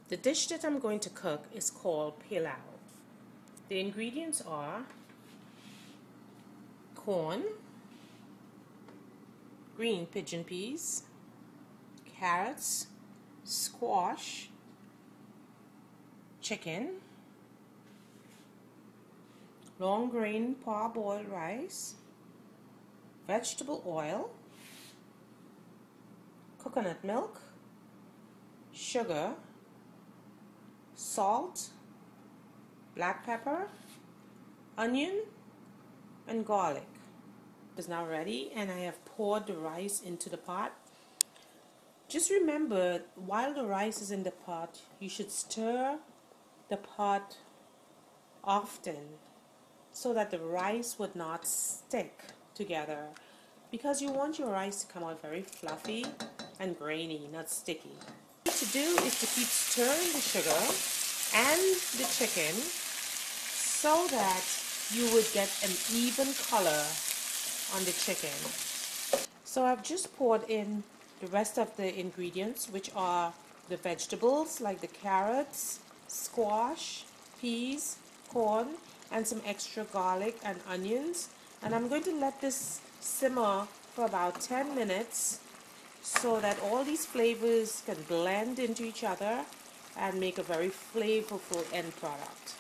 The dish that I'm going to cook is called pilau. The ingredients are corn, green pigeon peas, carrots, squash, chicken, long grain parboiled rice, vegetable oil, coconut milk, sugar, salt, black pepper, onion, and garlic. It is now ready, and I have poured the rice into the pot. Just remember, while the rice is in the pot, you should stir the pot often so that the rice would not stick together, because you want your rice to come out very fluffy and grainy, not sticky. What to do is to keep stirring the sugar and the chicken so that you would get an even color on the chicken. So I've just poured in the rest of the ingredients, which are the vegetables like the carrots, squash, peas, corn, and some extra garlic and onions. And I'm going to let this simmer for about 10 minutes so that all these flavors can blend into each other and make a very flavorful end product.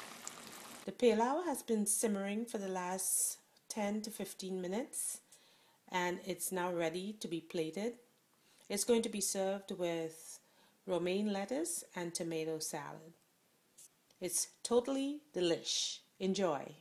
The pilau has been simmering for the last 10 to 15 minutes, and it's now ready to be plated. It's going to be served with romaine lettuce and tomato salad. It's totally delish. Enjoy.